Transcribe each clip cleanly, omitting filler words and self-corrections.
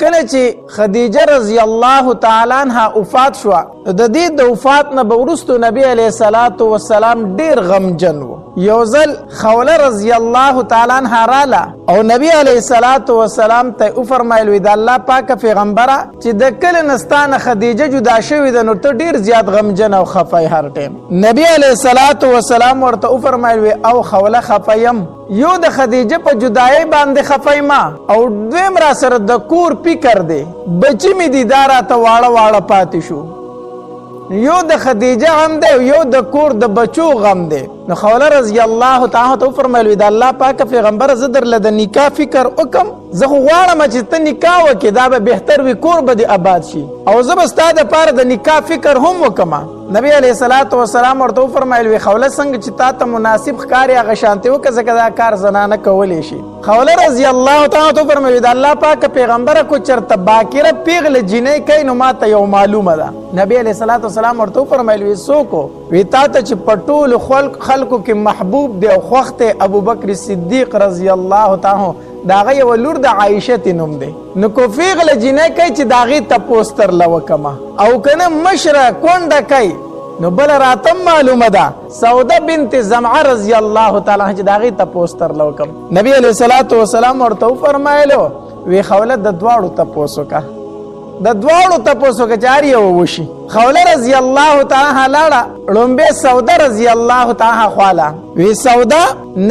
کله چې خدیجه رضی الله تعالی عنها وفات شو، د دې د وفات نه وروسته نبی علیه الصلاۃ والسلام ډیر غمجن و. یو ځل خوله رضی الله تعالی عنها رااله او نبی علیه الصلاۃ والسلام ته وفرمایل وی د الله پاک پیغمبره چې د کله نستانه خدیجه جدا شوې ده نو ته ډیر زیات غمجن او خفای هر ټیم. نبی علیه الصلاۃ والسلام ورته وفرمایل وی او خوله خفایم، یو د خدیجه په جدای باندې خفایما او دویم را سره د کور فکر دی، بچی می دیدار ته واړه واړه پاتې شو. یو د خدیجه غم دی یو د کور د بچو غم دی. نو خوله رضی الله تعالی ته فرمایل وی د الله پاک پیغمبر زه درله د نکاح فکر وکم، زه خو غواړم چې ته نکاح وکړې، دا به بهتر وي، کور به دې آباد شي، او زه به ستا دپاره د نکاح فکر هم وکم. نبی علیه الصلاۃ والسلام ورته وفرمایل وی خوله څنګه چې تا ته مناسب ښکاري هغه شانتې وکړه ځکه دا کار زنانه کولی شي. خوله رضی الله تعالی ته وفرمایل د الله پاک پیغمبره کو چېرته باکره پیغله جینۍ کوي نو ماته یو معلومه ده. نبی علیه الصلاۃ والسلام ورته وفرمایل وی څوک وی تا ته چې په ټولو خلکو کې محبوب دی او خوښ دی ابوبکر صدیق رضی الله تعالی د هغه یوه لور د عایشه نوم دی. نو کو پیغله جینۍ کوي چې د هغې تپوس ترله وکمه، او که نه مشره کونډه کوي نو بله راتم معلومه ده سوده بنت زمعه رضی الله تعالی عنها چې د هغې تپوس ترله وکم. نبی علیه الصلاۃ والسلام ورته وفرمایلو وی خوله د دواړو تپوس وکړه، د دواړو تپوس وکړه چې هر یو وشي. خوله رضی الله تعالی عنها لاړه لومبې سوده رضی الله تعالی عنها خواله وی سوده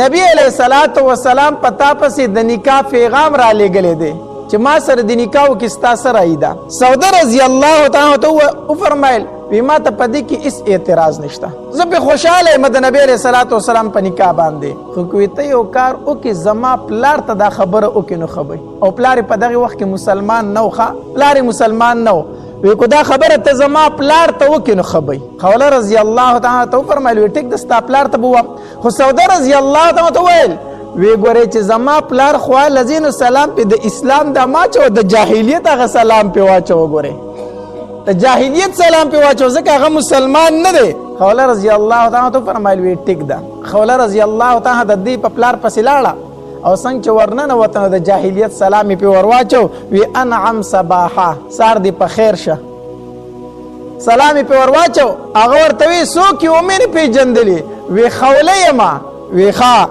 نبی علیه الصلاۃ والسلام په تا پسې د نکاح پیغام را لېږلی دی چې ما سره د نکاح وکړې ستا سره ایده. سوده رضی الله تعالی ته وفرمایل وی ما ته په دې کې هېڅ اعتراض نشته، زه پې خوشحاله یم د نبی علیه الصلاۃ والسلام په نکاح باندې، خو که ته یو کار وکړې زما پلار ته دا خبره وکړې نو ښه به او پلار یې په دغې وخت کې مسلمان نه و، پلار یې مسلمان نه و. وی کو دا خبره ته زما پلار ته وکړې نو ښه به. خوله رضی الله تعالی ته وفرمایل وی ټیک ده ستا پلار ته به ووایم، خو سوده رضی الله تعالی ته وویل وی ګورې چې زما پلار خوا لذینو سلام پې د اسلام دا ما چوه د جاهلیت هغه سلام پې واچوه، ګورې د جاهلیت سلام پې واچوه ځکه هغه مسلمان نه دی. خوله رضی الله تعالی ته وفرمایل وی ټیک ده. خوله رضی الله تعالی د دې په پلار پسې لاړه او څنګه چې ورننوته نو د جاهلیت سلام یې پې ور واچو وی انعم صباحه سار دې په خیر شه، سلام یې پې ور واچو. هغه ورته وی څوک یې ومې نه پېژندلې وی خوله یمه وی ښه.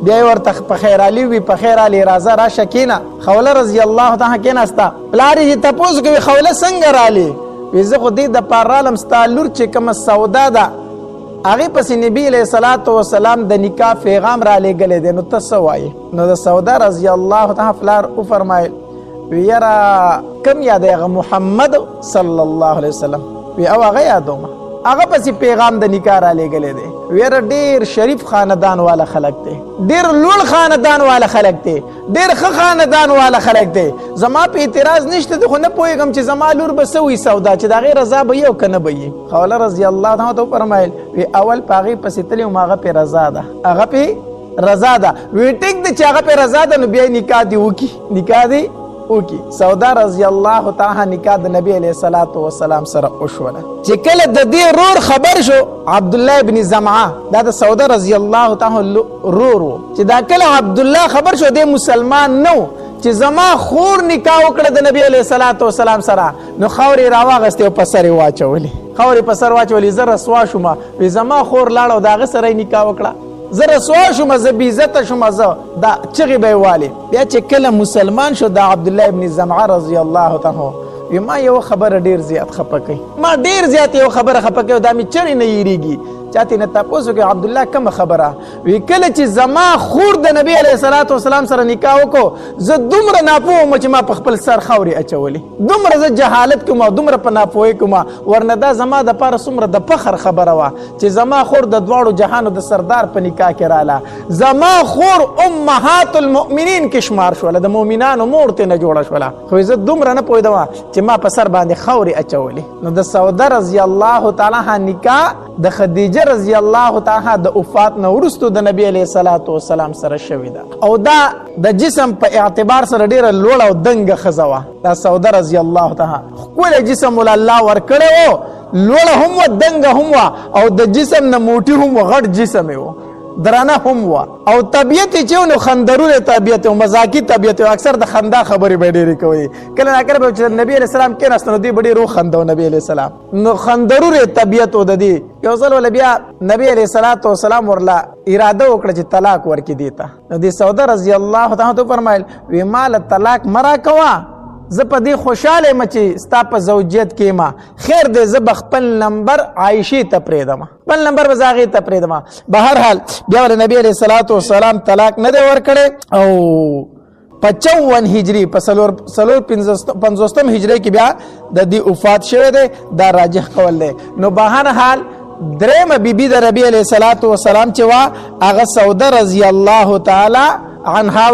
بیا یې ورته په خیر علي وي په خیر علي راځه راشه کېنه. خوله رضی الله تعالی کېناسته، پلار یې تپوس کوي خوله څنګه رالې؟ وی زه خو دې دپاره رالم ستا لور چې کومه سودا ده هغې پسې نبي علیه الصلاۃ والسلام د نکاح پیغام را لېږلی دی، نو ته څه وایې؟ نو د سودا رضی الله تعالی پلار وفرمایل وی یاره کوم یادی هغه محمد صلی الله علیه وسلم وی او هغه یادومه، هغه پسې پیغام د نکاح را لېږلی دی. ویره ډېر شریف خاندان والا خلک دی، ډېر لوړ خاندان والا خلک دی، ډېر ښه خاندان والا خلک دی. زما په اعتراض نشته دی، خو نه پوهېږم چې زما لور به څه وي سودا چې د هغې رضا به یې او که نه به یي. خوله رضی الله تعالی ته وفرمایل وی اول په هغې پسې تللی وم هغه پې رضا ده، هغه پې رضا ده. وی ټیک دی چې هغه پې رضا ده نو بیا یې نکاح دې وکړي، نکاح دې وکړي. سودا رضی الله تعالی نکاح د نبی علیه الصلاۃ والسلام سره وشوله. چې کله د دې رور خبر شو عبدالله ابن زمعه دا د سودا رضی الله تعالی رور و، چې دا کله عبدالله خبر شو دی مسلمان نه و چې زما خور نکاح وکړه د نبی علیه الصلاۃ والسلام سره، نو خاورې راواغستې او په سر یې واچولې، خاورې په سر واچولې. زه رسوا شومه وی زما خور لاړه او د هغه سره یې نکاح وکړه، زه رسوا شومه، زه بېعزته شومه، زه دا چغې به یې والې. بیا چې کله مسلمان شو د عبدالله ابن زمعه رضی الله تعالی وی ما یو خبره ډېر زیات خفه کوي، ما ډېر زیات یو خبره خفه کوي، دا مې چرې نه یېرېږي. چاته نه تپوس وکړي عبدالله کومه خبره؟ وی کله چې زما خور د نبی علیه الصلاۃ والسلام سره نکاح وکړو زه دومره ناپوه وم چې ما په خپل سر خاورې اچولې، دومره زه جهالت کوم او دومره په ناپوهۍ کوم، ورنه دا زما دپاره څومره د فخر خبره وه چې زما خور د دواړو جهانو د سردار په نکاح کې راله. زما خور امهات المؤمنین کې شمار شوله، د مؤمنانو مور ترې نه جوړه شوله، خو زه دومره نه پوهېدم چې ما په سر باندې خاورې اچولې. نو د سوده رضی الله تعالی عنها نکاح د خدیجه رضی الله تعالی د وفات نه وروسته د نبی علیه الصلاۃ والسلام سره شوې ده، او دا د جسم په اعتبار سره ډیره لوړه او دنګه ښځه وه. دا سوده رضی الله تعالی ښکلی جسم ول الله ورکړی و، لوړه هم وه دنګه هم وه، او د جسم نه موټي هم وه، غټ جسم یې و. درانه هم وا او طبيعت چې نو خندرونه طبيعت او مزاقي طبيعت اکثر د خندا خبرې به ډېرې کوي کله نه کله چې نبی عليه السلام کې نستنو دی ډېر روح خندو نبی عليه السلام نو خندرونه طبيعت او د دې یو ځل ول بیا نبی عليه السلام ورلا اراده وکړه چې طلاق ورکې دیتا نو دې سوده رضی الله تعالی عنها فرمایل وی مال طلاق مرا کوا زه په دې خوشاله م چې ستا په زوجیت کې ما خیر دې زه خپل نمبر عائشه ته پرېدم بل نمبر بزاغي ته پرېدم به هر حال بیا ول نبی عليه السلام طلاق نه دی ورکړي او 55 هجری په سلور 50 هجری کې بیا د دې وفات شوه دی دا راجح قول دی نو به هر حال درېمه بیبي د نبی عليه السلام چې وا هغه سوده رضی الله تعالی عنها